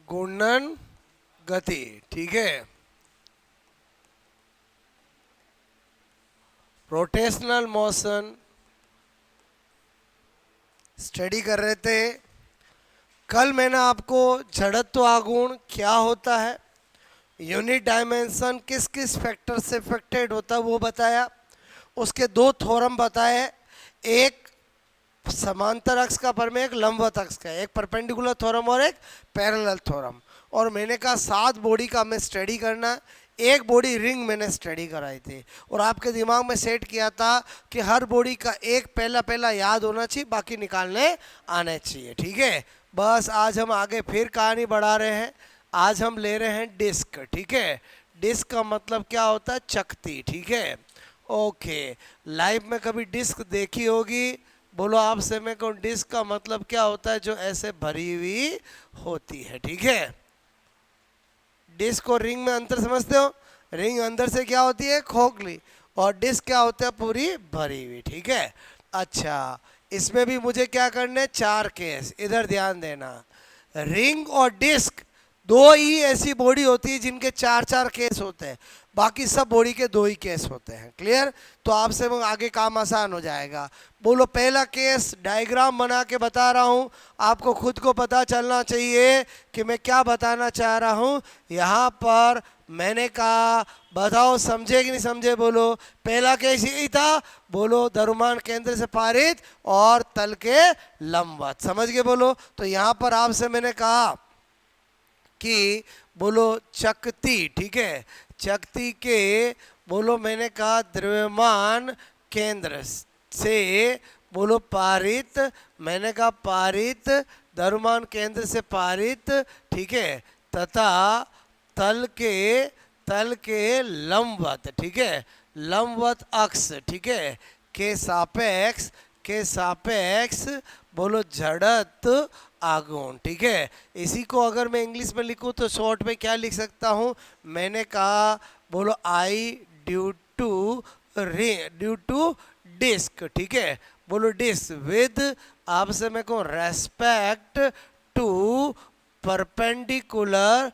घूर्णन गति, ठीक है। रोटेशनल मोशन स्टडी कर रहे थे। कल मैंने आपको जड़त्व आघूर्ण क्या होता है, यूनिट डायमेंशन किस किस फैक्टर से अफेक्टेड होता है वो बताया। उसके दो थ्योरम बताए, एक समांतर अक्ष का प्रमेय, एक लंबवत अक्ष का, एक परपेंडिकुलर थ्योरम और एक पैरेलल थ्योरम। और मैंने कहा 7 बॉडी का हमें स्टडी करना, एक बॉडी रिंग मैंने स्टडी कराई थी और आपके दिमाग में सेट किया था कि हर बॉडी का एक पहला पहला याद होना चाहिए, बाकी निकालने आने चाहिए, ठीक है। बस आज हम आगे फिर कहानी बढ़ा रहे हैं। आज हम ले रहे हैं डिस्क, ठीक है। डिस्क का मतलब क्या होता है, चकती, ठीक है। ओके, लाइफ में कभी डिस्क देखी होगी, बोलो आपसे मैं कहूँ डिस्क का मतलब क्या होता है, जो ऐसे भरी हुई होती है, ठीक है। डिस्क और रिंग में अंतर समझते हो, रिंग अंदर से क्या होती है, खोखली, और डिस्क क्या होता है, पूरी भरी हुई, ठीक है। अच्छा, इसमें भी मुझे क्या करने, 4 केस, इधर ध्यान देना। रिंग और डिस्क दो ही ऐसी बॉडी होती है जिनके 4 केस होते हैं, बाकी सब बॉडी के 2 ही केस होते हैं। क्लियर? तो आपसे आगे काम आसान हो जाएगा। बोलो पहला केस, डायग्राम बना के बता रहा हूँ, आपको खुद को पता चलना चाहिए कि मैं क्या बताना चाह रहा हूँ। यहाँ पर मैंने कहा, बताओ समझे कि नहीं समझे, बोलो। पहला केस यही था, बोलो द्रव्यमान केंद्र से पारित और तल के लंबवत, समझ गए, बोलो। तो यहाँ पर आपसे मैंने कहा कि बोलो चकती, ठीक है, चकती के बोलो मैंने कहा द्रव्यमान केंद्र से बोलो पारित, मैंने कहा पारित, द्रव्यमान केंद्र से पारित, ठीक है, तथा तल के लंबवत, ठीक है, लंबवत अक्ष, ठीक है, के सापेक्ष बोलो जड़त आघूर्ण, ठीक है। इसी को अगर मैं इंग्लिश में लिखूं तो शॉर्ट में क्या लिख सकता हूं, मैंने कहा बोलो आई ड्यू टू डिस्क, ठीक है, बोलो डिस्क विद, आपसे मैं कहूँ रेस्पेक्ट टू परपेंडिकुलर,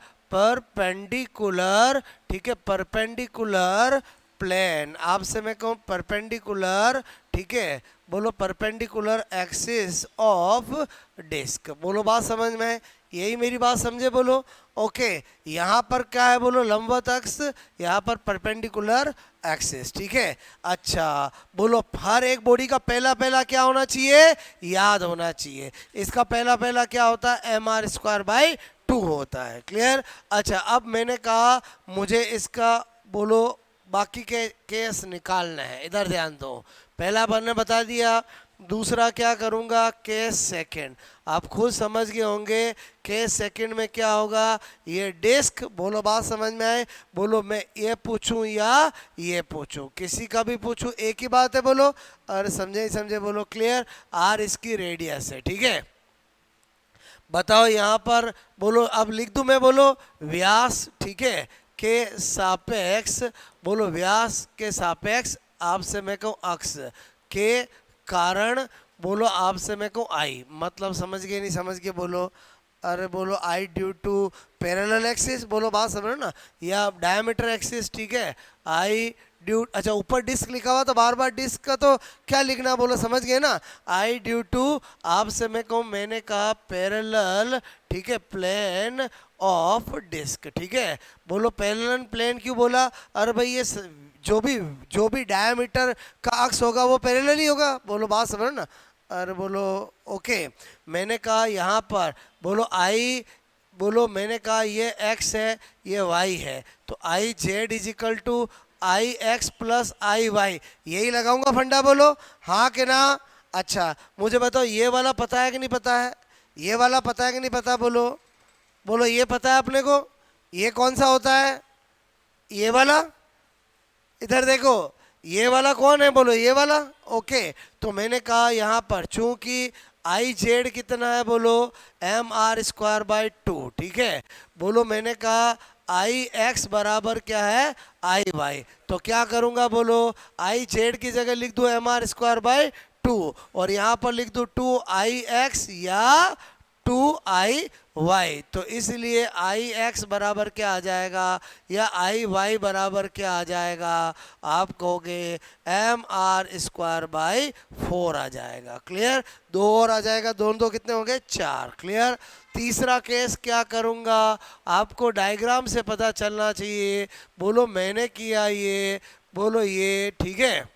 ठीक है, परपेंडिकुलर प्लेन, आपसे मैं कहूँ परपेंडिकुलर, ठीक है, बोलो परपेंडिकुलर एक्सिस ऑफ डिस्क। बोलो बात समझ में है, यही मेरी बात समझे, बोलो। ओके, यहाँ पर क्या है, बोलो लंबवत अक्ष, यहाँ पर परपेंडिकुलर एक्सिस, ठीक है। अच्छा, बोलो हर एक बॉडी का पहला पहला क्या होना चाहिए, याद होना चाहिए। इसका पहला पहला क्या होता है, mr²/2 होता है। क्लियर? अच्छा, अब मैंने कहा मुझे इसका बोलो बाकी के केस निकालना है, इधर ध्यान दो। पहला मैंने बता दिया, दूसरा क्या करूंगा, केस सेकंड। आप खुद समझ गए होंगे केस सेकंड में क्या होगा, ये डिस्क, बोलो बात समझ में आए, बोलो मैं ये पूछूं या ये पूछूं, किसी का भी पूछूं एक ही बात है, बोलो। अरे समझे ही समझे, बोलो क्लियर। आर इसकी रेडियस है, ठीक है। बताओ यहाँ पर बोलो, अब लिख दूं मैं, बोलो व्यास, ठीक है, के सापेक्ष, बोलो व्यास के सापेक्ष आपसे मैं कहूँ अक्ष के कारण, बोलो आपसे मैं कहूँ आई, मतलब समझ गए नहीं समझ गए, बोलो। अरे बोलो आई ड्यू टू पैरेलल एक्सिस, बोलो बात समझो ना, या डायमीटर एक्सिस, ठीक है, आई ड्यू, अच्छा ऊपर डिस्क लिखा हुआ तो बार बार डिस्क का तो क्या लिखना, बोलो समझ गए ना। आई ड्यू टू आपसे मैं कहूँ, मैंने कहा पैरेलल, ठीक है, प्लेन ऑफ डिस्क, ठीक है। बोलो पैरेलल प्लेन क्यों बोला, अरे भाई ये जो भी डायमीटर का अक्ष होगा वो पैरेलल ही होगा, बोलो बात समझो ना। अरे बोलो ओके, मैंने कहा यहाँ पर बोलो आई, बोलो मैंने कहा ये x है ये y है, तो I z is equal to I x plus I y, यही लगाऊंगा फंडा, बोलो हाँ कि ना। अच्छा मुझे बताओ ये वाला पता है कि नहीं पता है, ये वाला पता है कि नहीं पता, बोलो। बोलो ये पता है अपने को, ये कौन सा होता है, ये वाला, इधर देखो ये वाला कौन है, बोलो ये वाला। ओके, तो मैंने कहा यहाँ पर चूंकि आई जेड कितना है, बोलो mr²/2, ठीक है। बोलो मैंने कहा आई एक्स बराबर क्या है, आई वाई, तो क्या करूँगा, बोलो आई जेड की जगह लिख दूँ mr²/2 और यहाँ पर लिख दूँ 2 आई एक्स या 2i तो इसलिए आई एक्स बराबर क्या आ जाएगा या आई वाई बराबर क्या आ जाएगा, आप कहोगे एम आर स्क्वायर बाई 4 आ जाएगा। क्लियर, दो और आ जाएगा, दोनों दो कितने हो गए 4। क्लियर। तीसरा केस क्या करूंगा, आपको डायग्राम से पता चलना चाहिए। बोलो मैंने किया ये, बोलो ये, ठीक है।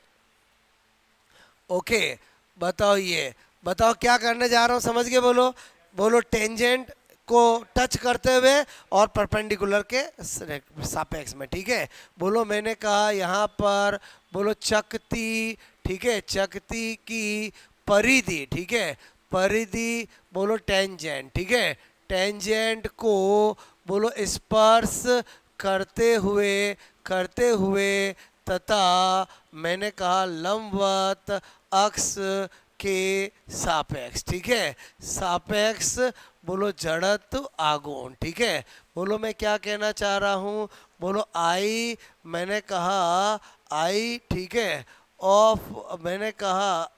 ओके, बताओ ये, बताओ क्या करने जा रहा हूँ, समझ गए। बोलो, बोलो टेंजेंट को टच करते हुए और परपेंडिकुलर के सापेक्ष में, ठीक है। बोलो मैंने कहा यहाँ पर, बोलो चकती, ठीक है, चकती की परिधि, ठीक है, परिधि, बोलो टेंजेंट, ठीक है, टेंजेंट को बोलो स्पर्श करते हुए, करते हुए तथा मैंने कहा लंबवत अक्ष के सापेक्ष, ठीक है, सापेक्ष, बोलो जड़त्व आघूर्ण, ठीक है। बोलो मैं क्या कहना चाह रहा हूँ, बोलो आई, मैंने कहा आई, ठीक है, ऑफ, मैंने कहा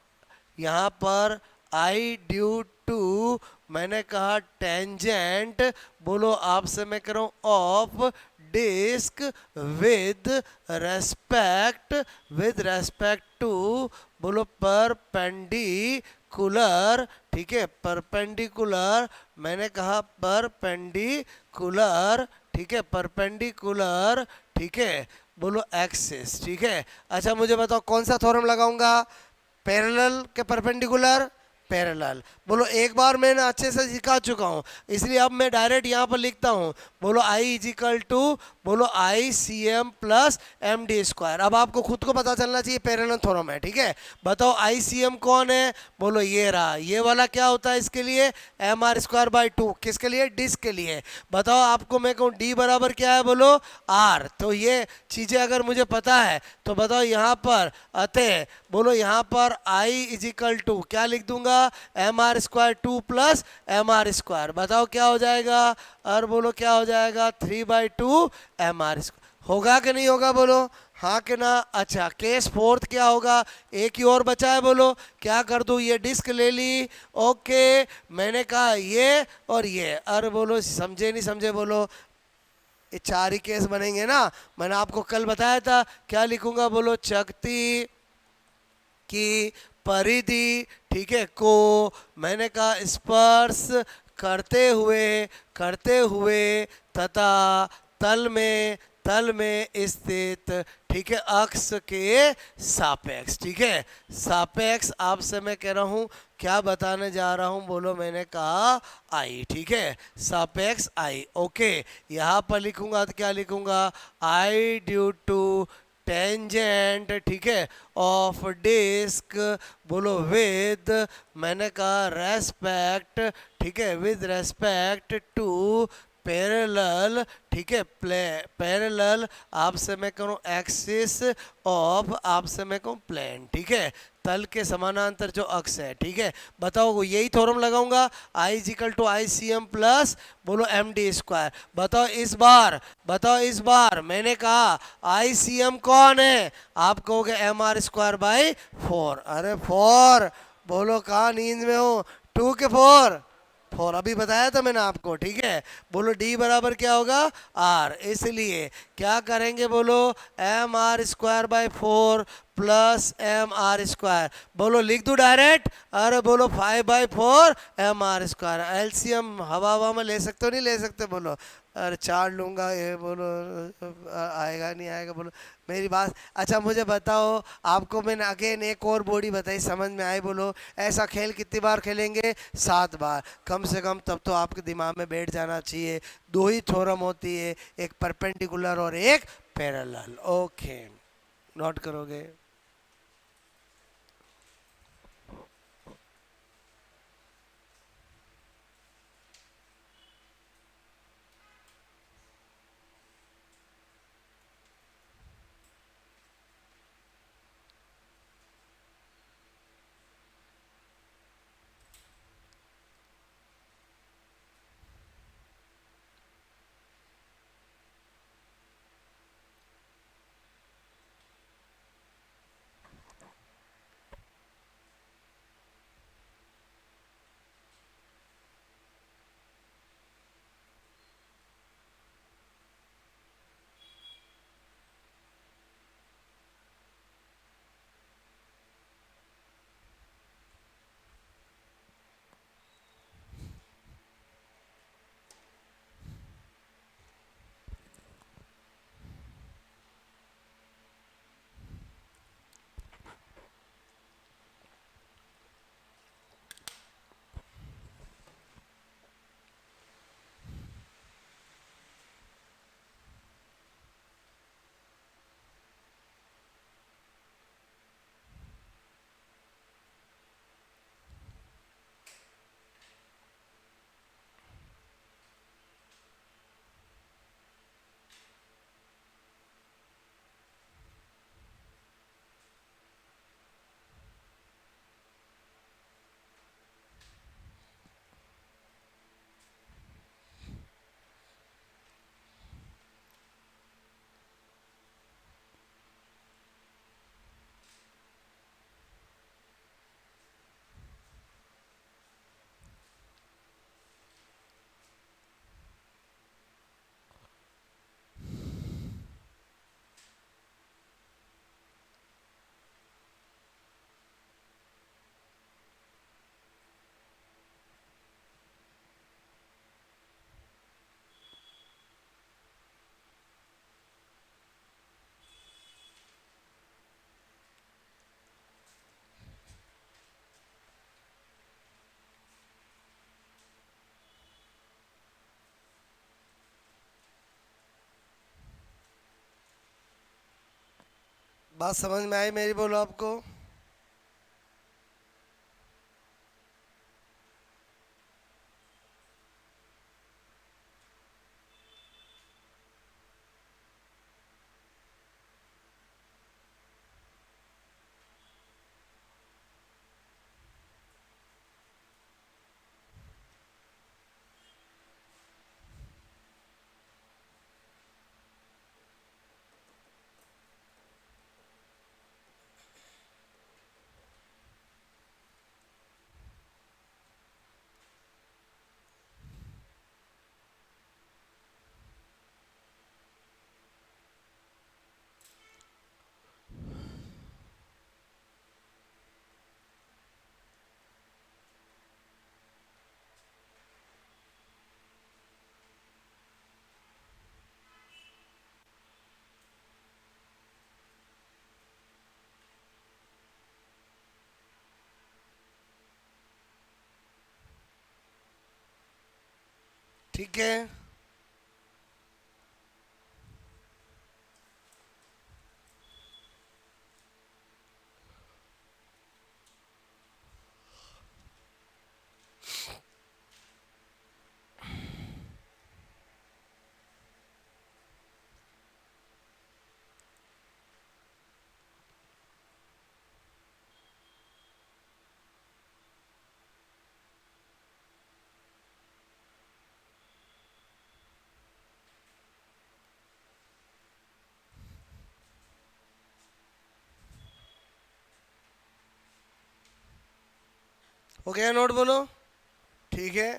यहाँ पर आई ड्यू टू, मैंने कहा टेंजेंट, बोलो आपसे मैं करूँ of disc with respect to, बोलो परपेंडिकुलर, ठीक है, परपेंडिकुलर, मैंने कहा परपेंडिकुलर, ठीक है, परपेंडिकुलर, ठीक है, बोलो एक्सिस, ठीक है। अच्छा मुझे बताओ कौन सा थ्योरम लगाऊंगा, पैरेलल के परपेंडिकुलर, पैरेलल। बोलो एक बार मैंने अच्छे से सिखा चुका हूँ, इसलिए अब मैं डायरेक्ट यहाँ पर लिखता हूँ। बोलो आई इज इक्वल टू, बोलो I C M plus M D square. अब आपको खुद को पता चलना चाहिए पैरेलल थ्योरम है, ठीक है। बताओ आई सी एम कौन है, बोलो ये रहा, ये वाला क्या होता है इसके लिए, एम आर स्क्वायर बाई 2, किसके लिए, डिस्क के लिए। बताओ आपको मैं कहूँ डी बराबर क्या है, बोलो आर। तो ये चीज़ें अगर मुझे पता है तो बताओ यहाँ पर अतः, बोलो यहाँ पर आई इज इक्वल टू क्या लिख दूंगा, m are square 2 plus m are square. बताओ क्या हो जाएगा, और बोलो क्या हो जाएगा 3/2 एम आर स्क्वायर। होगा कि नहीं होगा, बोलो हाँ कि ना। अच्छा केस फोर्थ क्या होगा, एक ही और बचा है, बोलो क्या कर दूं, ये डिस्क ले ली, ओके, मैंने कहा ये और ये, अरे बोलो समझे नहीं समझे, बोलो ये 4 ही केस बनेंगे ना। मैंने आपको कल बताया था क्या लिखूंगा, बोलो चकती की परिधि, ठीक है, को मैंने कहा स्पर्श करते हुए तथा तल में स्थित, ठीक है, अक्ष के सापेक्ष, ठीक है, सापेक्ष आपसे मैं कह रहा हूँ क्या बताने जा रहा हूँ, बोलो मैंने कहा आई, ठीक है, सापेक्ष आई। ओके, यहाँ पर लिखूंगा तो क्या लिखूंगा, आई ड्यू टू टेंजेंट, ठीक है, ऑफ डिस्क, बोलो विद, मैंने कहा रेस्पेक्ट, ठीक है, विद रेस्पेक्ट टू पैरेलल, ठीक है, पैरेलल आपसे मैं करूँ एक्सिस ऑफ, आपसे मैं कहूँ प्लेन, ठीक है, तल के समानांतर जो अक्ष है, ठीक है। बताओ यही थ्योरम लगाऊंगा, I is equal to I C M plus, बोलो एम डी स्क्वायर। बताओ इस बार, बताओ इस बार मैंने कहा आई सी एम कौन है, आप कहोगे एम आर स्क्वायर बाई 4। अरे 4, बोलो कहाँ नींद में हो, 2 के 4, 4 अभी बताया था मैंने आपको, ठीक है। बोलो डी बराबर क्या होगा आर, इसलिए क्या करेंगे, बोलो m are square by 4 plus m are square, बोलो लिख दूं डायरेक्ट, अरे बोलो 5/4 एम आर स्क्वायर। एलसीएम हवा में ले सकते हो नहीं ले सकते, बोलो अरे 4 लूँगा, ये बोलो आएगा नहीं आएगा, बोलो मेरी बात। अच्छा मुझे बताओ, आपको मैंने अगेन एक और बॉडी बताई, समझ में आई, बोलो ऐसा खेल कितनी बार खेलेंगे, 7 बार कम से कम, तब तो आपके दिमाग में बैठ जाना चाहिए। 2 ही थ्योरम होती है, एक परपेंडिकुलर और एक पैरेलल। ओके, नोट करोगे। बात समझ में आई मेरी, बोलो आपको? ठीक है, हो गया नोट, बोलो। ठीक है,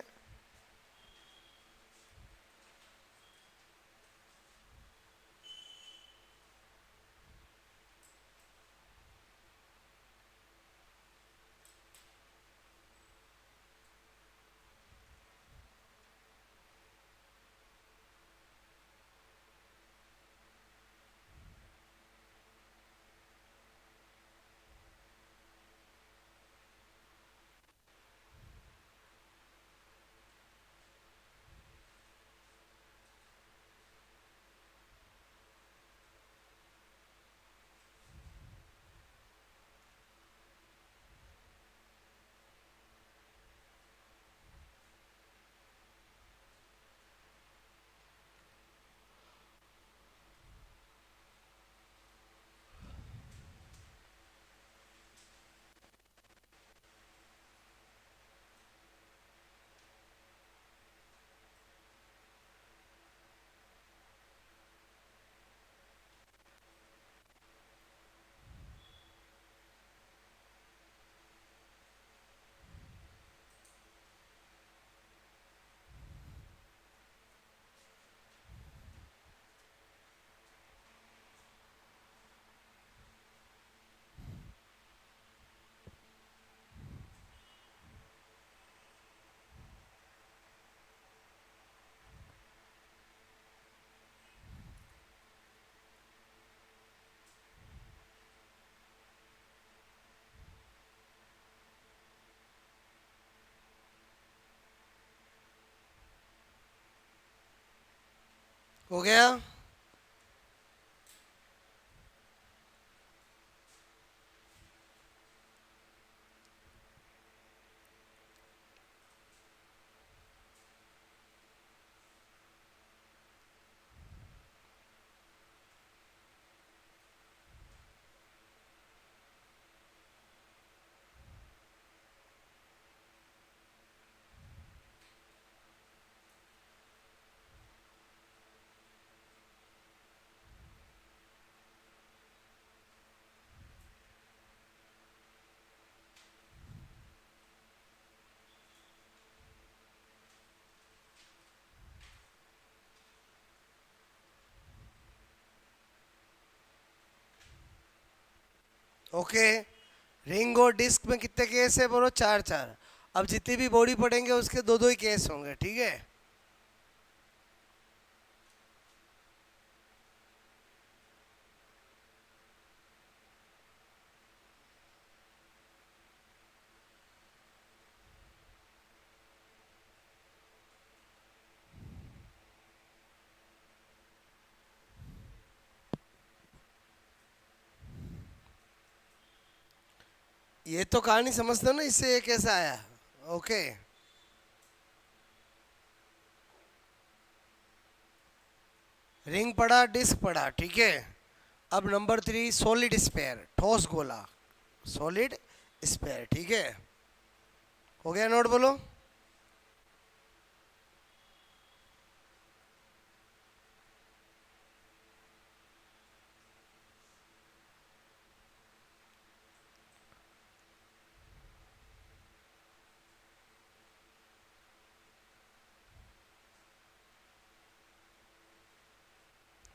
हो गया। ओके, रिंग और डिस्क में कितने केस है, बोलो? चार चार। अब जितनी भी बॉडी पढ़ेंगे उसके दो दो ही केस होंगे, ठीक है? ये तो कहानी समझते हो ना, इससे ये कैसा आया। ओके, रिंग पड़ा, डिस्क पड़ा, ठीक है। अब नंबर 3 सॉलिड स्फीयर, ठोस गोला, सॉलिड स्फीयर, ठीक है। हो गया नोट, बोलो।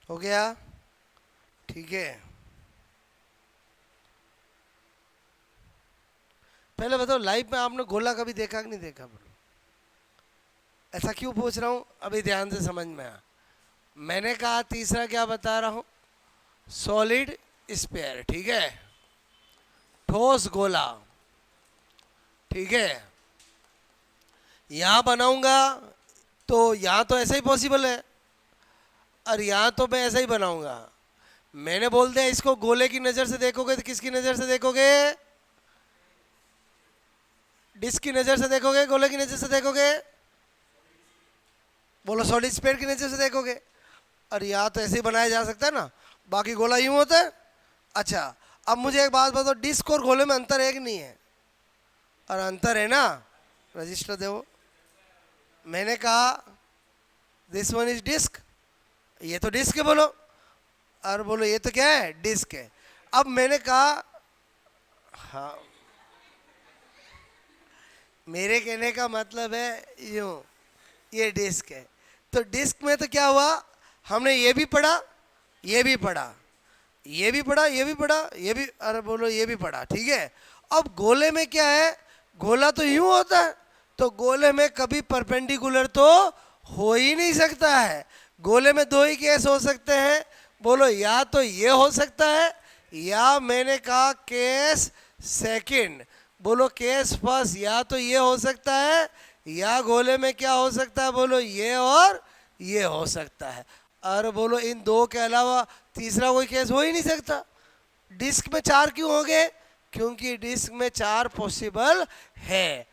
हो गया, ठीक है। पहले बताओ, लाइफ में आपने गोला कभी देखा कि नहीं देखा, बोलो। ऐसा क्यों पूछ रहा हूँ, अभी ध्यान से समझ में आ। मैंने कहा तीसरा क्या बता रहा हूँ, सॉलिड स्फीयर, ठीक है, ठोस गोला, ठीक है। यहाँ बनाऊंगा तो यहाँ तो ऐसा ही पॉसिबल है, और यहाँ तो मैं ऐसा ही बनाऊंगा। मैंने बोल दिया इसको गोले की नज़र से देखोगे तो किसकी नज़र से देखोगे, डिस्क की नज़र से देखोगे, गोले की नज़र से देखोगे, बोलो सॉलिड स्फीयर की नज़र से देखोगे। और यहाँ तो ऐसे ही बनाया जा सकता है ना, बाकी गोला यूं होता है। अच्छा, अब मुझे एक बात बताओ, डिस्क और गोले में अंतर है कि नहीं है, और अंतर है ना, रजिस्टर दो। मैंने कहा दिस वन इज डिस्क, ये तो डिस्क है, बोलो। और बोलो ये तो क्या है, डिस्क है। अब मैंने कहा, हाँ, मेरे कहने का मतलब है यूं, ये डिस्क है। तो डिस्क में तो क्या हुआ, हमने ये भी पढ़ा, ये भी पढ़ा, ये भी पढ़ा, ये भी पढ़ा, ये भी, अरे बोलो ये भी पढ़ा, ठीक है। अब गोले में क्या है, गोला तो यूं होता है, तो गोले में कभी परपेंडिकुलर तो हो ही नहीं सकता है। गोले में दो ही केस हो सकते हैं, बोलो, या तो ये हो सकता है, या मैंने कहा केस सेकंड, बोलो केस फर्स्ट, या तो ये हो सकता है, या गोले में क्या हो सकता है, बोलो ये और ये हो सकता है। और बोलो इन दो के अलावा तीसरा कोई केस हो ही नहीं सकता। डिस्क में 4 क्यों हो गए, क्योंकि डिस्क में 4 पॉसिबल है।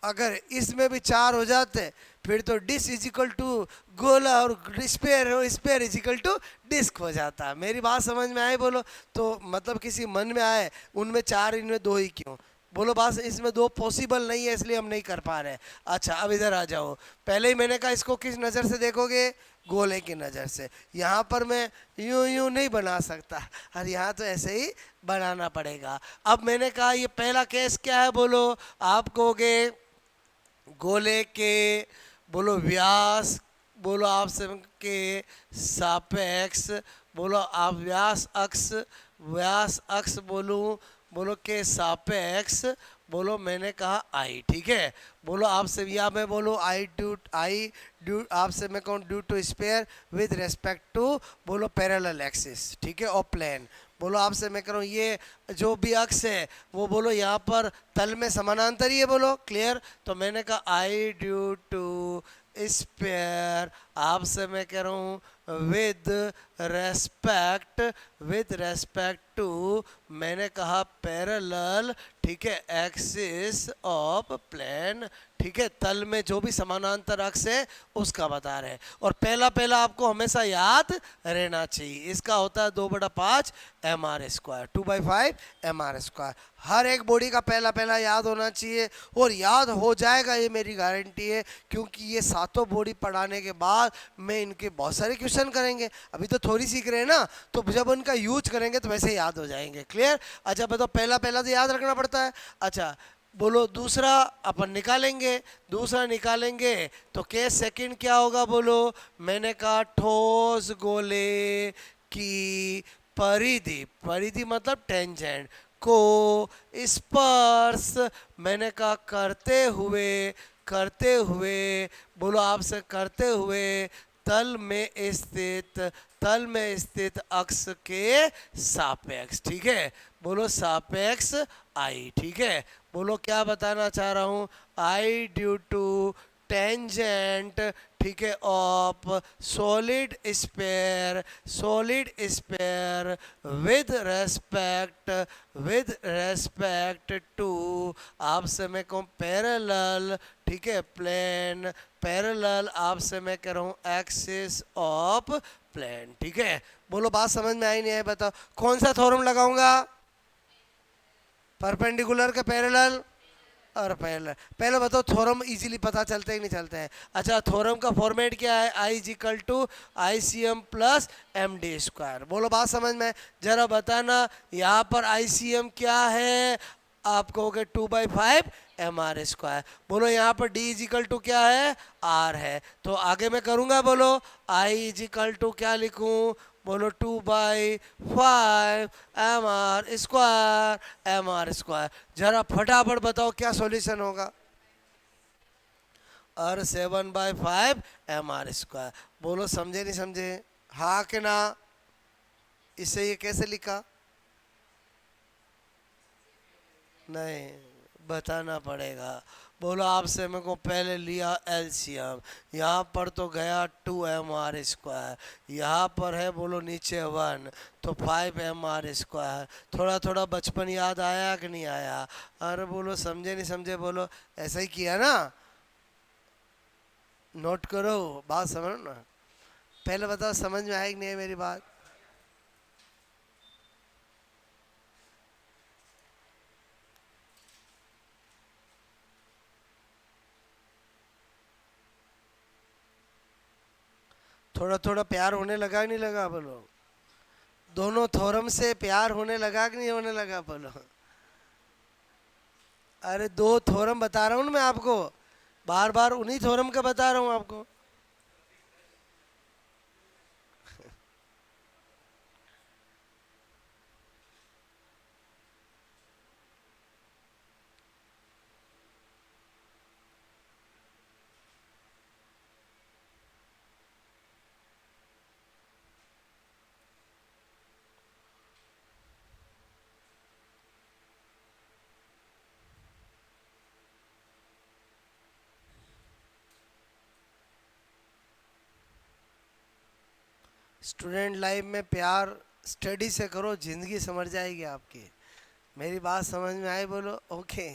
अगर इसमें भी 4 हो जाते फिर तो डिस्क इज इक्वल टू गोला, और स्फीयर, और sphere is equal to disc हो जाता। मेरी बात समझ में आई, बोलो। तो मतलब किसी मन में आए उनमें 4, इनमें 2 ही क्यों, बोलो। बात इसमें 2 पॉसिबल नहीं है, इसलिए हम नहीं कर पा रहे। अच्छा, अब इधर आ जाओ। पहले ही मैंने कहा इसको किस नज़र से देखोगे, गोले की नज़र से। यहाँ पर मैं यूं यूं नहीं बना सकता, और यहाँ तो ऐसे ही बनाना पड़ेगा। अब मैंने कहा ये पहला केस क्या है, बोलो। आप कहोगे गोले के, बोलो व्यास, बोलो आप सब के सापेक्ष, बोलो आप व्यास अक्ष, व्यास अक्ष बोलूँ, बोलो के सापेक्ष, बोलो मैंने कहा आई, ठीक है। बोलो आपसे या मैं बोलो आई ड्यू आपसे मैं कहूँ due to sphere with respect to, बोलो पैरेलल एक्सिस, ठीक है, और प्लेन। बोलो आपसे मैं करूँ ये जो भी अक्ष है वो, बोलो यहाँ पर तल में समानांतर ही है, बोलो क्लियर। तो मैंने कहा आई ड्यू टू स्पेयर, आपसे मैं कह रहा हूँ विद रेस्पेक्ट टू, मैंने कहा पैरेलल, ठीक है, एक्सिस ऑफ प्लेन, ठीक है, तल में जो भी समानांतर अक्ष है उसका बता रहे हैं। और पहला पहला आपको हमेशा याद रहना चाहिए, इसका होता है 2/5 mr², 2/5 mr²। हर एक बॉडी का पहला पहला याद होना चाहिए, और याद हो जाएगा, ये मेरी गारंटी है, क्योंकि ये सातों बॉडी पढ़ाने के बाद मैं इनके बहुत सारे क्वेश्चन करेंगे। अभी तो थोड़ी सीख रहे हैं ना, तो जब उनका यूज करेंगे तो वैसे याद हो जाएंगे, क्लियर। अच्छा बताओ, पहला पहला तो याद रखना पड़ता है। अच्छा बोलो दूसरा अपन निकालेंगे, दूसरा निकालेंगे तो केस सेकंड क्या होगा, बोलो। मैंने कहा ठोस गोले की परिधि, परिधि मतलब टेंजेंट को स्पर्श, मैंने कहा करते हुए, बोलो आपसे करते हुए तल में स्थित अक्ष के सापेक्ष, ठीक है, बोलो सापेक्ष आई, ठीक है। बोलो क्या बताना चाह रहा हूँ, आई ड्यू टू टेंजेंट, ठीक है, of solid sphere with respect to, आपसे मैं कहूँ पैरेलल, ठीक है, प्लेन, पैरेलल आपसे मैं कह रहा हूँ एक्सिस ऑफ प्लेन, ठीक है। बोलो बात समझ में आई नहीं आई बताओ, कौन सा थ्योरम लगाऊंगा? परपेंडिकुलर के पैरेलल और पैरेलल। पहले बताओ थ्योरम इजीली पता चलते ही नहीं चलते हैं। अच्छा, थ्योरम का फॉर्मेट क्या है? I is equal to I C M plus M D square. बोलो बात समझ में? जरा बताना यहाँ पर आई सी एम क्या है? आप कहोगे 2/5 एम आर स्क्वायर। बोलो यहाँ पर डी इज इक्वल टू क्या है? आर है। तो आगे मैं करूँगा, बोलो आई इज इक्वल टू क्या लिखूँ? बोलो 2/5 एम आर स्क्वायर। जरा फटाफट बताओ क्या सॉल्यूशन होगा? और 7/5 एम आर स्क्वायर। बोलो समझे नहीं समझे? हाँ कि ना? इससे ये कैसे लिखा? नहीं, बताना पड़ेगा। बोलो आपसे मेरे को पहले लिया एलसीएम, यहाँ पर तो गया 2 mr², यहाँ पर है बोलो नीचे 1, तो 5 mr²। थोड़ा थोड़ा बचपन याद आया कि नहीं आया? अरे बोलो समझे नहीं समझे? बोलो ऐसा ही किया ना? नोट करो, बात समझो ना। पहले बताओ समझ में आई कि नहीं है मेरी बात? थोड़ा थोड़ा प्यार होने लगा कि नहीं लगा? बोलो दोनों थ्योरम से प्यार होने लगा कि नहीं होने लगा? बोलो। अरे दो थ्योरम बता रहा हूँ ना मैं आपको, बार बार उन्हीं थ्योरम का बता रहा हूँ आपको। स्टूडेंट लाइफ में प्यार स्टडी से करो, जिंदगी समझ जाएगी आपकी। मेरी बात समझ में आई? बोलो ओके।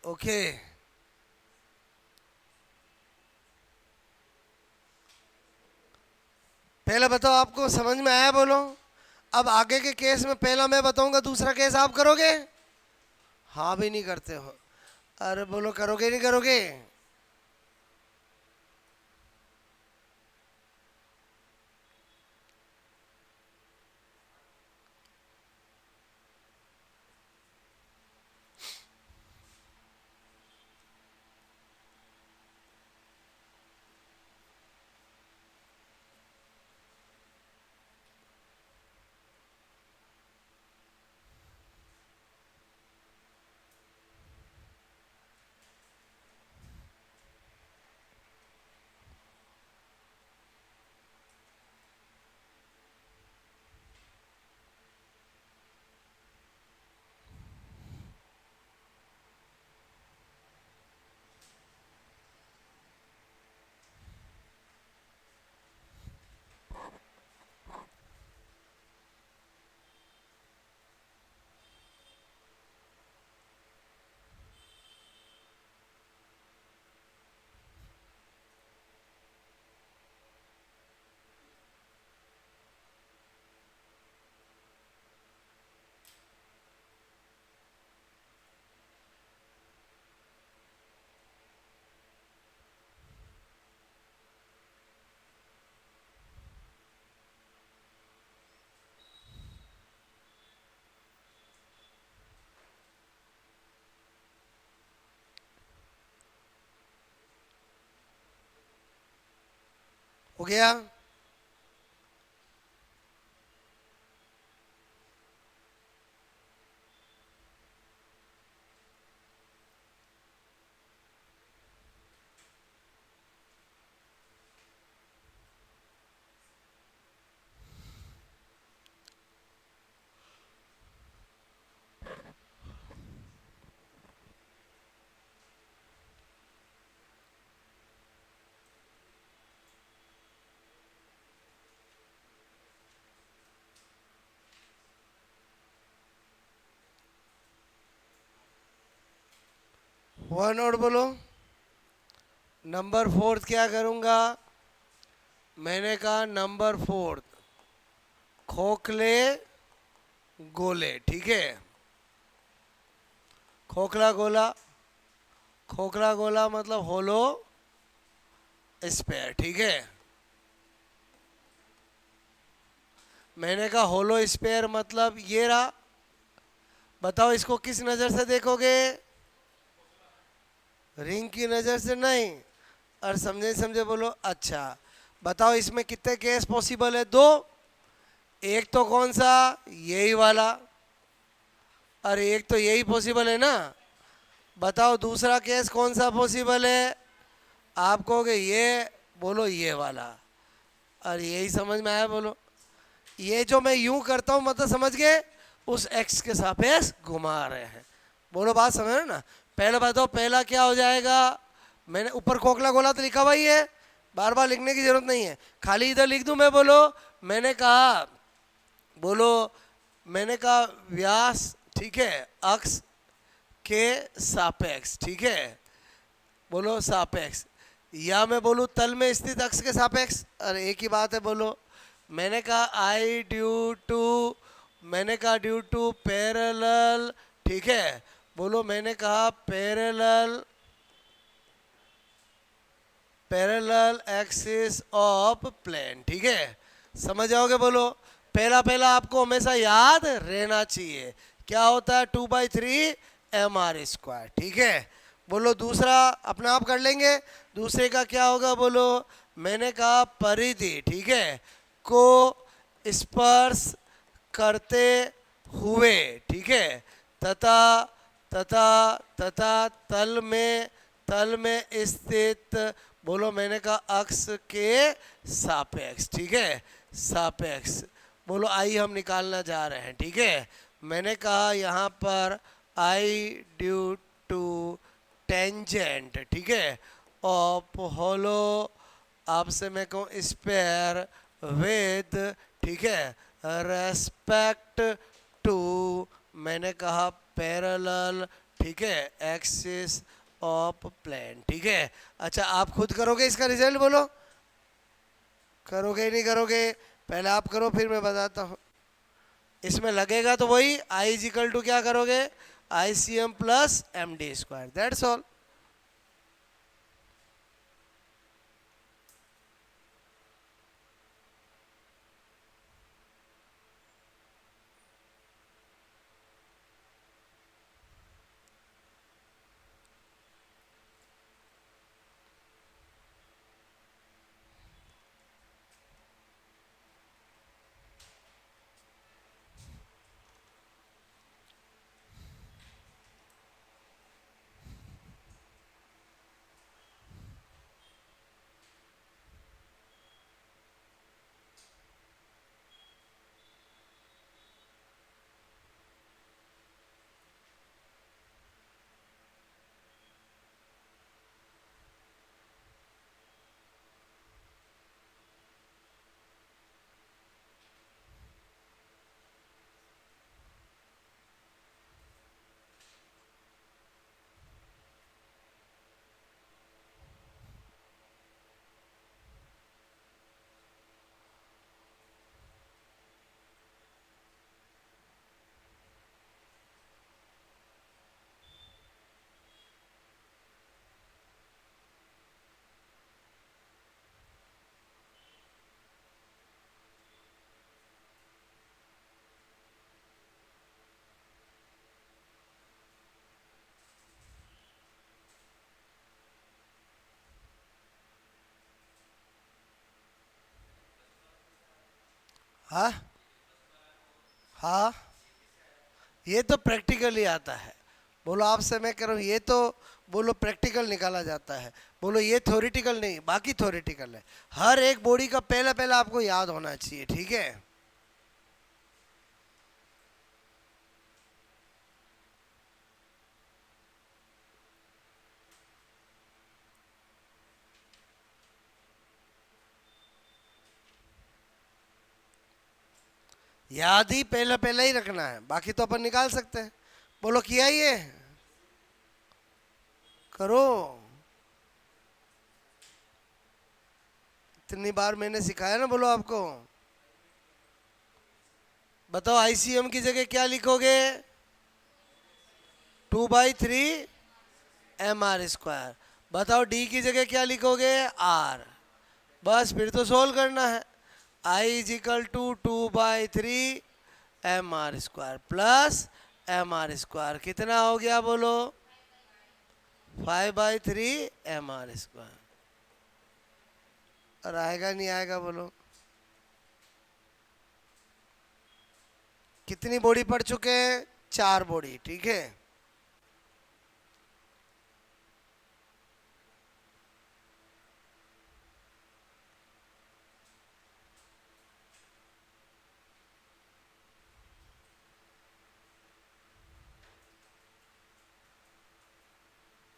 ओके, पहले बताओ आपको समझ में आया? बोलो। अब आगे के केस में पहला मैं बताऊंगा, दूसरा केस आप करोगे? हाँ भी नहीं करते हो? अरे बोलो करोगे नहीं करोगे? हो गया? वन और बोलो। नंबर फोर्थ क्या करूंगा? मैंने कहा नंबर फोर्थ खोखले गोले, ठीक है। खोखला गोला, खोखला गोला मतलब होलो स्पेयर, ठीक है। मैंने कहा होलो स्पेयर मतलब ये रहा। बताओ इसको किस नज़र से देखोगे? रिंग की नज़र से नहीं। और समझे समझे बोलो। अच्छा बताओ इसमें कितने केस पॉसिबल है? दो। एक तो कौन सा? यही वाला। और एक तो यही पॉसिबल है ना। बताओ दूसरा केस कौन सा पॉसिबल है? आप कहोगे ये, बोलो ये वाला। और यही समझ में आया? बोलो ये जो मैं यूं करता हूं मतलब समझ गए, उस एक्स के सापेक्ष घुमा रहे हैं। बोलो बात समझ रहे ना। पहले बताओ पहला क्या हो जाएगा? मैंने ऊपर खोखला गोला तो लिखा हुआ ही है, बार बार लिखने की जरूरत नहीं है, खाली इधर लिख दूं मैं। बोलो मैंने कहा, बोलो मैंने कहा व्यास, ठीक है, अक्ष के सापेक्ष, ठीक है। बोलो सापेक्ष। या मैं बोलूँ तल में स्थित अक्ष के सापेक्ष, अरे एक ही बात है। बोलो मैंने कहा आई ड्यू टू, मैंने कहा ड्यू टू पैरेलल, ठीक है। बोलो मैंने कहा parallel, parallel axis of plane, ठीक है। समझ जाओगे? बोलो पहला पहला आपको हमेशा याद रहना चाहिए, क्या होता है 2/3 mr², ठीक है। बोलो दूसरा अपना आप कर लेंगे। दूसरे का क्या होगा? बोलो मैंने कहा परिधि, ठीक है, को स्पर्श करते हुए, ठीक है, तथा तथा तथा तल में स्थित, बोलो मैंने कहा अक्ष के सापेक्ष, ठीक है, सापेक्ष। बोलो आई हम निकालना जा रहे हैं, ठीक है। मैंने कहा यहाँ पर आई ड्यू टू टेंजेंट, ठीक है, ऑफ होलो, आपसे मैं कहूँ स्पेयर विद, ठीक है, रेस्पेक्ट टू, मैंने कहा पैरेलल, ठीक है, एक्सिस ऑफ प्लेन, ठीक है। अच्छा आप खुद करोगे इसका रिजल्ट? बोलो करोगे नहीं करोगे? पहले आप करो फिर मैं बताता हूँ। इसमें लगेगा तो वही आई इज इक्वल टू क्या करोगे? ICM plus MD², that's all. हाँ हाँ, ये तो प्रैक्टिकली आता है। बोलो आपसे मैं कह रहा हूँ ये तो, बोलो प्रैक्टिकल निकाला जाता है। बोलो ये थ्योरेटिकल नहीं, बाकी थ्योरेटिकल है। हर एक बॉडी का पहला पहला आपको याद होना चाहिए, ठीक है। याद ही पहला पहला ही रखना है, बाकी तो अपन निकाल सकते हैं। बोलो किया ये? करो। इतनी बार मैंने सिखाया ना, बोलो आपको। बताओ आईसीएम की जगह क्या लिखोगे? 2/3 mr²। बताओ डी की जगह क्या लिखोगे? आर। बस फिर तो सोल्व करना है। I is equal to 2/3 mr² plus mr²। कितना हो गया बोलो? 5/3 mr²। और आएगा नहीं आएगा बोलो? कितनी बॉडी पढ़ चुके हैं? 4 बॉडी, ठीक है।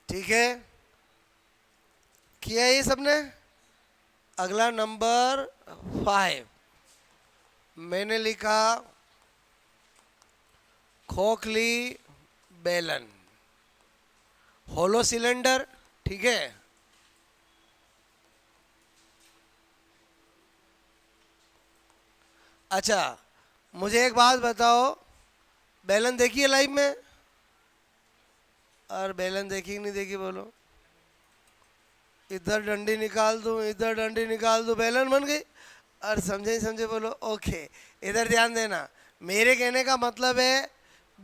ठीक है, किया ये सबने? अगला नंबर 5 मैंने लिखा खोखली बेलन, होलो सिलेंडर, ठीक है। अच्छा मुझे एक बात बताओ, बेलन देखी है लाइव में? और बेलन देखी नहीं देखी बोलो? इधर डंडी निकाल दूं, इधर डंडी निकाल दूं, बेलन बन गई। और समझे समझे बोलो? ओके, इधर ध्यान देना। मेरे कहने का मतलब है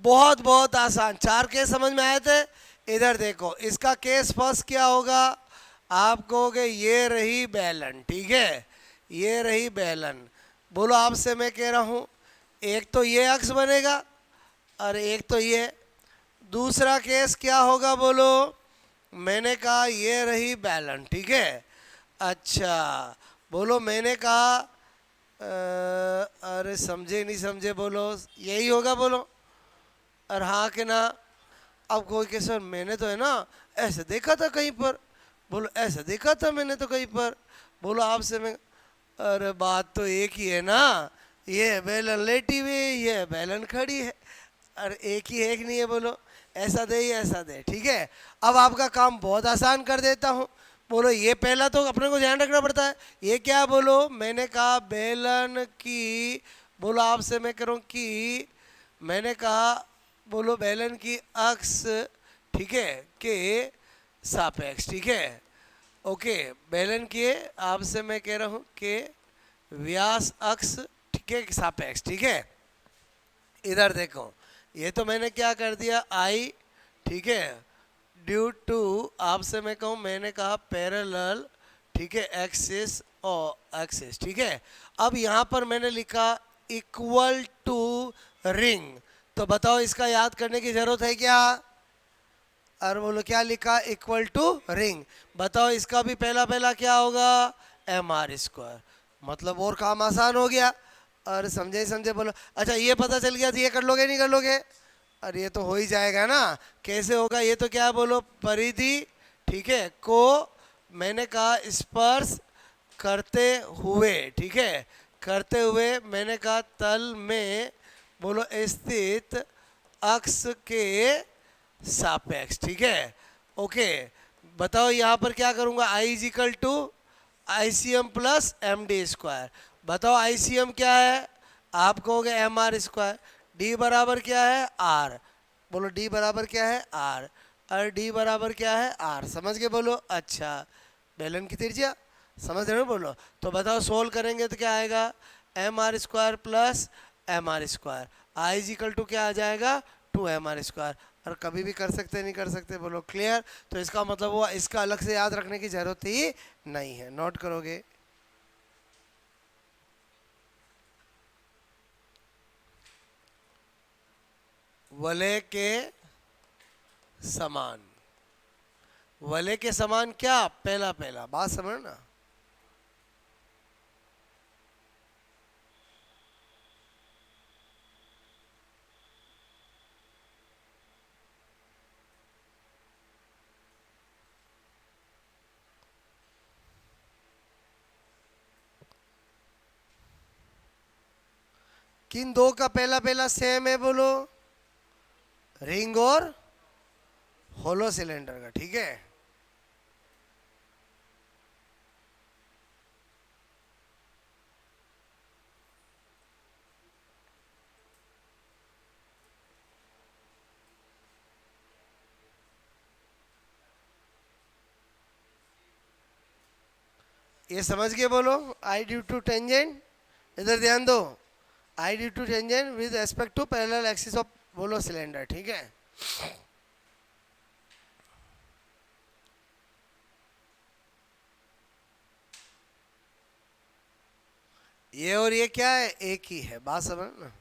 बहुत बहुत आसान। 4 केस समझ में आए थे? इधर देखो, इसका केस फर्स्ट क्या होगा? आप कहोगे ये रही बेलन, ठीक है, ये रही बेलन। बोलो आपसे मैं कह रहा हूँ, एक तो ये अक्स बनेगा और एक तो ये। दूसरा केस क्या होगा बोलो? मैंने कहा ये रही बेलन, ठीक है। अच्छा बोलो, मैंने कहा अरे समझे नहीं समझे बोलो? यही होगा बोलो? और हाँ कि ना? अब कोई के सर मैंने तो है ना ऐसे देखा था कहीं पर। बोलो ऐसे देखा था मैंने तो कहीं पर। बोलो आपसे मैं, अरे बात तो एक ही है ना, ये बेलन लेटी हुई, ये बेलन खड़ी है। और एक ही एक नहीं है बोलो? ऐसा दे या ऐसा दे, ठीक है। अब आपका काम बहुत आसान कर देता हूँ। बोलो ये पहला तो अपने को ध्यान रखना पड़ता है। ये क्या बोलो? मैंने कहा बेलन की, बोलो आपसे मैं करूँ कि, मैंने कहा बोलो बेलन की अक्स, ठीक है, के सापेक्ष, ठीक है। ओके, बेलन के आपसे मैं कह रहा हूँ के व्यास अक्स, ठीक है, सापेक्ष, ठीक है। इधर देखो, ये तो मैंने क्या कर दिया आई, ठीक है, ड्यू टू आपसे मैं कहूँ, मैंने कहा पैरेलल, ठीक है, एक्सिस और एक्सिस, ठीक है। अब यहाँ पर मैंने लिखा इक्वल टू रिंग। तो बताओ इसका याद करने की जरूरत है क्या? और बोलो क्या लिखा? Equal to ring. बताओ इसका भी पहला पहला क्या होगा? mr²। मतलब और काम आसान हो गया। और समझे समझे बोलो? अच्छा ये पता चल गया तो ये कर लोगे नहीं कर लोगे? और ये तो हो ही जाएगा ना। कैसे होगा ये तो? क्या बोलो? परिधि, ठीक है, को मैंने कहा स्पर्श करते हुए, ठीक है, करते हुए मैंने कहा तल में, बोलो स्थित अक्ष के सापेक्ष, ठीक है। ओके, बताओ यहाँ पर क्या करूँगा? I is equal to ICM plus MD²। बताओ ICM क्या है? आप कहोगे mr²। D बराबर क्या है? R। बोलो D बराबर क्या है? R। और D बराबर क्या है? R। समझ के बोलो? अच्छा, बेलन की त्रिज्या समझ रहे हो? बोलो तो बताओ सोल्व करेंगे तो क्या आएगा? mr² plus mr²। I is equal to क्या आ जाएगा? 2mr²। और कभी भी कर सकते नहीं कर सकते? बोलो क्लियर? तो इसका मतलब हुआ इसका अलग से याद रखने की जरूरत ही नहीं है। नोट करोगे? वलय के समान। वलय के समान क्या? पहला पहला बात समझना। किन दो का पहला पहला सेम है? बोलो रिंग और होलो सिलेंडर का, ठीक है। ये समझ के बोलो, आई ड्यू टू टेंजेंट, इधर ध्यान दो, I due to tangent with respect to parallel axis of बोलो सिलेंडर, ठीक है। ये और ये क्या है, एक ही है, बात समझ ना।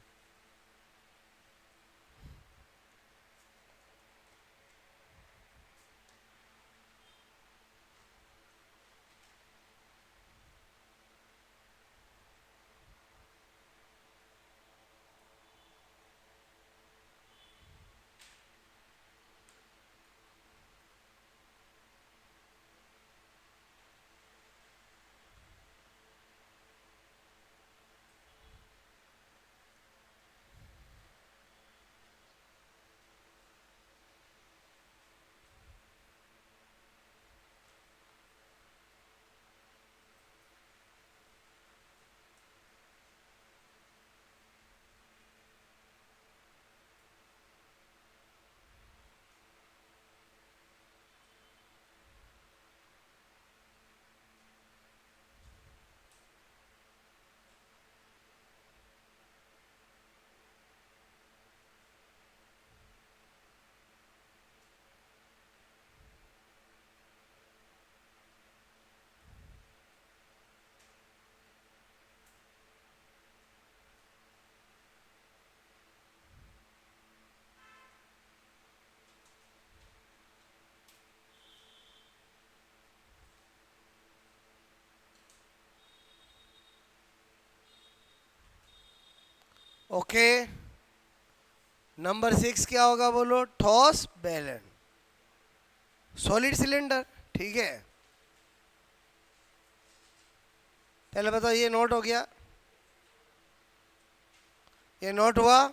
ओके, नंबर 6 क्या होगा बोलो, ठोस बेलन, सॉलिड सिलेंडर, ठीक है। पहले बताओ, ये नोट हो गया, ये नोट हुआ,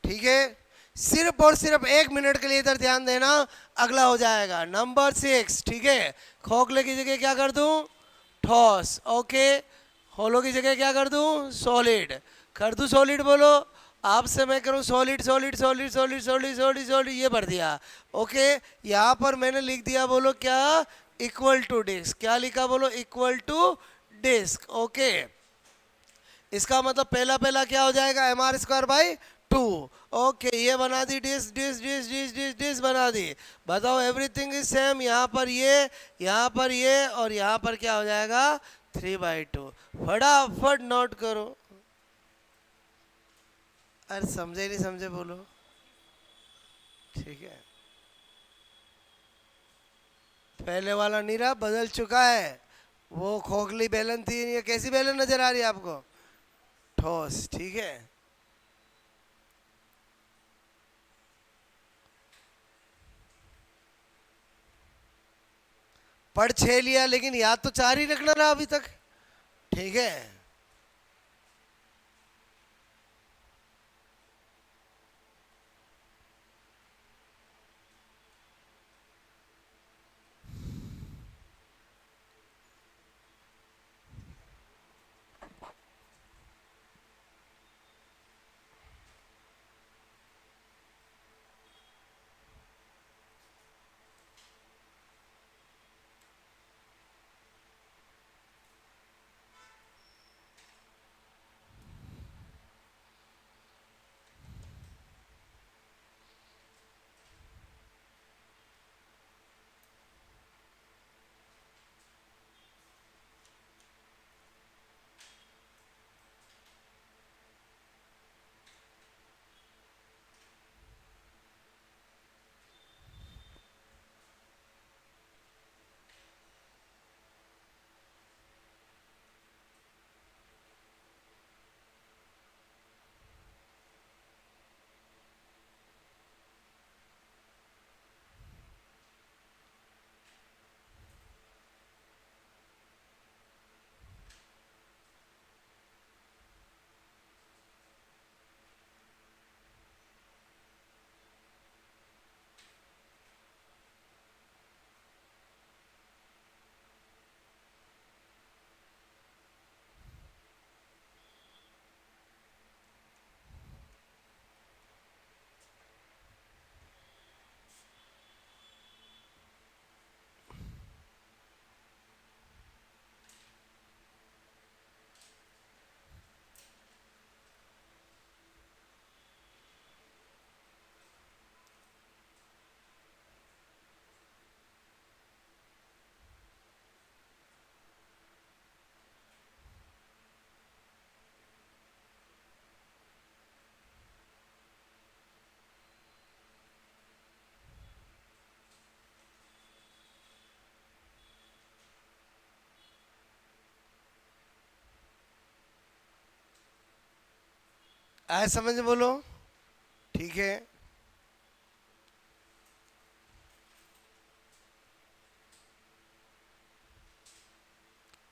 ठीक है। सिर्फ और सिर्फ 1 मिनट के लिए इधर ध्यान देना, अगला हो जाएगा नंबर 6, ठीक है। खोखले की जगह क्या कर दूं, ठोस, ओके। होलो की जगह क्या कर दूं, सॉलिड कर दूं, सॉलिड बोलो, आपसे मैं करूं solid solid solid solid solid solid solid, ये भर दिया, ओके। यहाँ पर मैंने लिख दिया बोलो क्या, इक्वल टू डिस्क, क्या लिखा बोलो, इक्वल टू डिस्क, ओके। इसका मतलब पहला पहला क्या हो जाएगा, M are square by 2, okay. ये बना दी disc disc disc disc disc disc बना दी। बताओ एवरीथिंग इज सेम, यहाँ पर ये, यहाँ पर ये, और यहाँ पर क्या हो जाएगा, 3/2। फटाफट नोट करो। अरे समझे नहीं समझे बोलो, ठीक है। पहले वाला नहीं रहा, बदल चुका है। वो खोखली बेलन थी, ये कैसी बेलन नजर आ रही है आपको, ठोस, ठीक है। पढ़ 6 लिया, लेकिन याद तो 4 ही रखना रहा अभी तक, ठीक है। आया समझ में बोलो, ठीक है।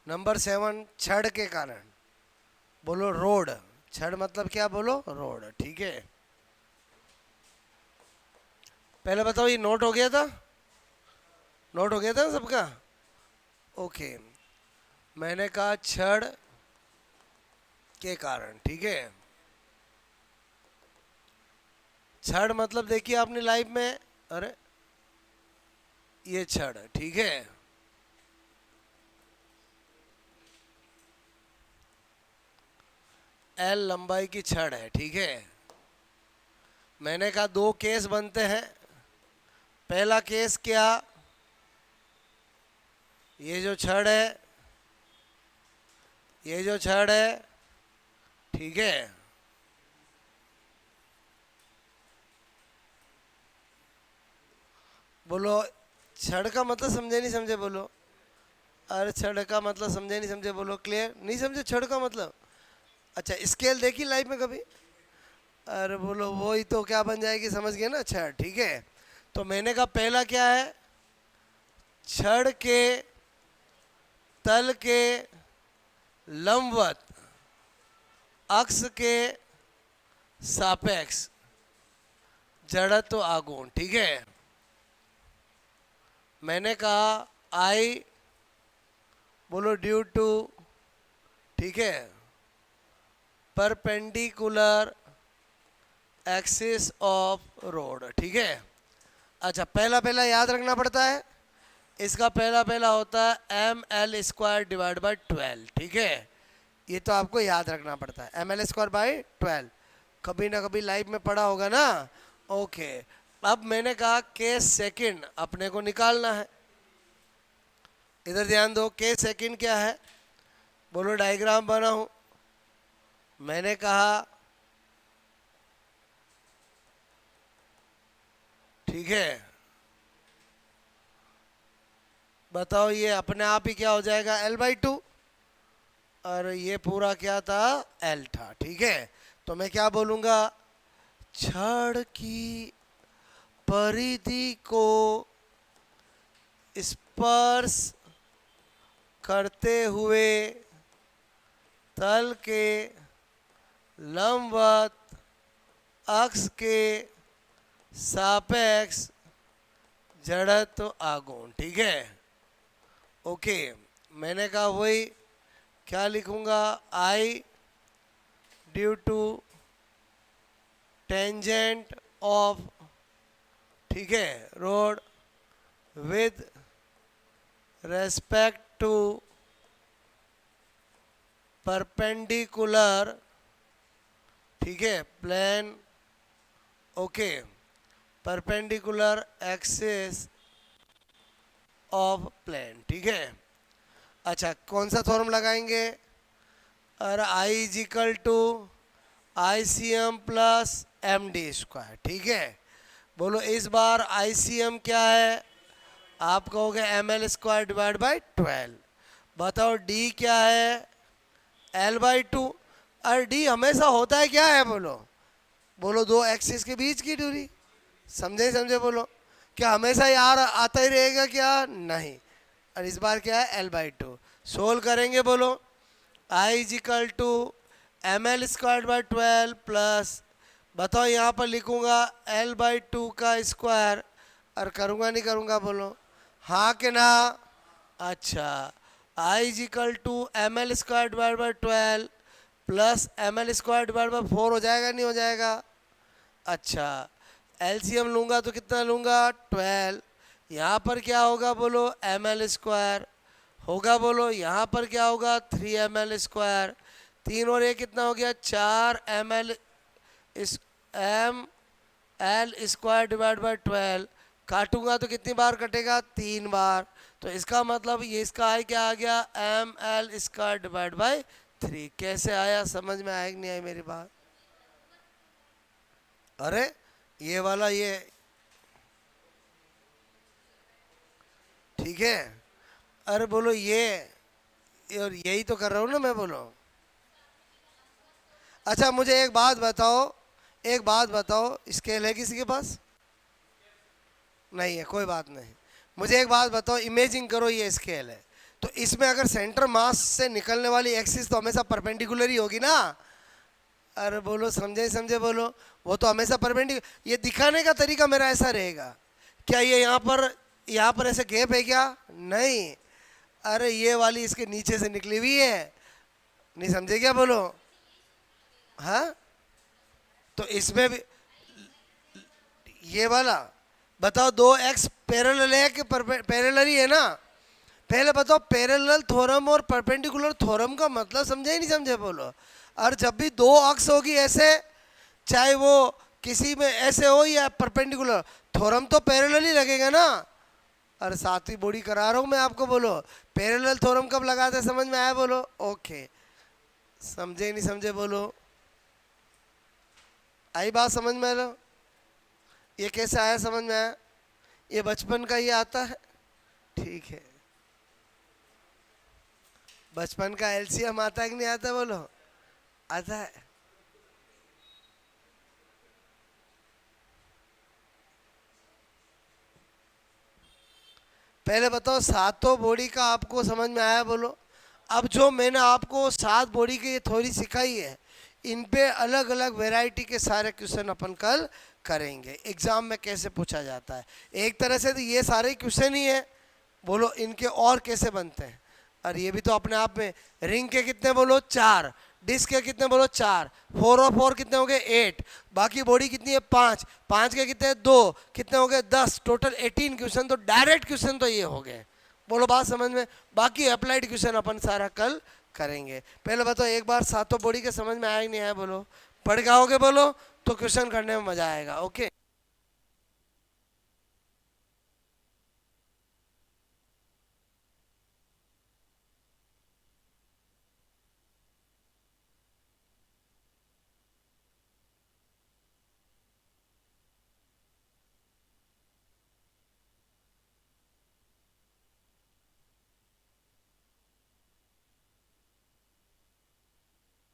नंबर 7, छड़ के कारण। बोलो रोड। छड़ मतलब क्या, बोलो रोड, ठीक है। पहले बताओ ये नोट हो गया था, नोट हो गया था सबका, ओके। मैंने कहा छड़ के कारण, ठीक है। छड़ मतलब देखिए अपनी लाइफ में, अरे ये छड़, ठीक है। एल लंबाई की छड़ है, ठीक है। मैंने कहा दो केस बनते हैं। पहला केस क्या, ये जो छड़ है, ये जो छड़ है, ठीक है। बोलो छड़ का मतलब समझे नहीं समझे, बोलो। अरे छड़ का मतलब समझे नहीं समझे, बोलो। क्लियर नहीं समझे छड़ का मतलब? अच्छा स्केल देखी लाइफ में कभी? अरे बोलो वही तो क्या बन जाएगी, समझ गए ना, छड़, ठीक है। तो मैंने कहा पहला क्या है, छड़ के तल के लंबवत अक्ष के सापेक्ष जड़त्व आघूर्ण, ठीक है। मैंने कहा आई, बोलो ड्यू टू, ठीक है, परपेंडिकुलर एक्सिस ऑफ रोड, ठीक है। अच्छा पहला पहला याद रखना पड़ता है, इसका पहला पहला होता है m L square divide by 12, ठीक है। ये तो आपको याद रखना पड़ता है, एम एल स्क्वायर बाई 12, कभी ना कभी लाइफ में पढ़ा होगा ना, ओके। अब मैंने कहा के सेकंड अपने को निकालना है। इधर ध्यान दो, के सेकंड क्या है, बोलो डायग्राम बनाऊं। मैंने कहा ठीक है, बताओ ये अपने आप ही क्या हो जाएगा, L/2, और ये पूरा क्या था, L था, ठीक है। तो मैं क्या बोलूंगा, छड़ की परिधि को स्पर्श करते हुए तल के लंबवत अक्ष के सापेक्ष जड़त्व आघूर्ण, ठीक है, ओके। मैंने कहा वही क्या लिखूंगा, I due to tangent of, ठीक है, rod with respect to perpendicular, ठीक है, plane, okay, perpendicular axis of plane, ठीक है। अच्छा कौन सा थ्योरम लगाएंगे, और I is equal to I C M plus M D square, ठीक है। बोलो इस बार आई सी एम क्या है, आप कहोगे m L square divide by 12। बताओ डी क्या है, L/2। और डी हमेशा होता है क्या है, बोलो, बोलो दो एक्सिस के बीच की दूरी, समझे समझे, बोलो। क्या हमेशा यार आता ही रहेगा क्या, नहीं। और इस बार क्या है, L/2। सोल्व करेंगे, बोलो I is equal to M L square by 12 plus, बताओ यहाँ पर लिखूंगा L/2 का स्क्वायर, और करूँगा नहीं करूँगा, बोलो हाँ कि ना। अच्छा I is equal to M L square divide by 12 plus M L square divide by 4 हो जाएगा नहीं हो जाएगा। अच्छा एलसीएम लूँगा तो कितना लूँगा, 12। यहाँ पर क्या होगा, बोलो एम एल स्क्वायर होगा, बोलो यहाँ पर क्या होगा, 3 ml स्क्वायर, 3 और 1 कितना हो गया, 4 ml m L square divide by 12। काटूंगा तो कितनी बार कटेगा, 3 बार। तो इसका मतलब ये इसका आई क्या आ गया, m L square divide by 3। कैसे आया, समझ में आया कि नहीं आई मेरी बात? अरे ये वाला ये, ठीक है। अरे बोलो ये और यही तो कर रहा हूँ ना मैं, बोलो। अच्छा मुझे एक बात बताओ, एक बात बताओ, स्केल है किसी के पास? नहीं है, कोई बात नहीं। मुझे एक बात बताओ, इमेजिन करो ये स्केल है, तो इसमें अगर सेंटर मास से निकलने वाली एक्सिस तो हमेशा परपेंडिकुलर ही होगी ना। अरे बोलो, समझे समझे बोलो, वो तो हमेशा परपेंडिकुलर। ये दिखाने का तरीका मेरा ऐसा रहेगा, क्या ये यहाँ पर ऐसे गैप है क्या? नहीं, अरे ये वाली इसके नीचे से निकली हुई है, नहीं समझे क्या बोलो? हाँ, तो इसमें भी ये वाला बताओ, दो एक्स पैरेलल है कि पैरेलल ही है ना? पहले बताओ, पैरेलल थ्योरम और परपेंडिकुलर थ्योरम का मतलब समझे ही नहीं समझे बोलो? और जब भी दो अक्ष होगी ऐसे, चाहे वो किसी में ऐसे हो या परपेंडिकुलर, थ्योरम तो पैरेलल ही लगेगा ना। और सातवीं बॉडी करा रहा हूँ मैं आपको, बोलो पैरेलल थ्योरम कब लगाते, समझ में आया बोलो? ओके, समझे नहीं समझे बोलो? आई बात समझ में? लो, ये कैसे आया समझ में? आया? ये बचपन का ही आता है, ठीक है। बचपन का एलसीएम आता है कि नहीं आता बोलो? आता है। पहले बताओ, सातों बॉडी का आपको समझ में आया बोलो? अब जो मैंने आपको 7 बॉडी की ये थ्योरी सिखाई है, इन पे अलग अलग वैरायटी के सारे क्वेश्चन अपन कल करेंगे। एग्जाम में कैसे पूछा जाता है, एक तरह से तो ये सारे क्वेश्चन ही है बोलो, इनके और कैसे बनते हैं। और ये भी तो अपने आप में, रिंग के कितने बोलो? 4, डिस्क के कितने बोलो? 4, 4 और 4 कितने हो गए? 8, बाकी बॉडी कितनी है? 5, 5 के कितने? 2, कितने हो गए? 10, टोटल 18 क्वेश्चन। तो डायरेक्ट क्वेश्चन तो ये हो गए बोलो, बात समझ में? बाकी अप्लाइड क्वेश्चन अपन सारा कल करेंगे। पहले बताओ, एक बार सातों बॉडी के समझ में आया कि नहीं आया बोलो? पढ़ के आओगे बोलो तो क्वेश्चन करने में मजा आएगा। ओके।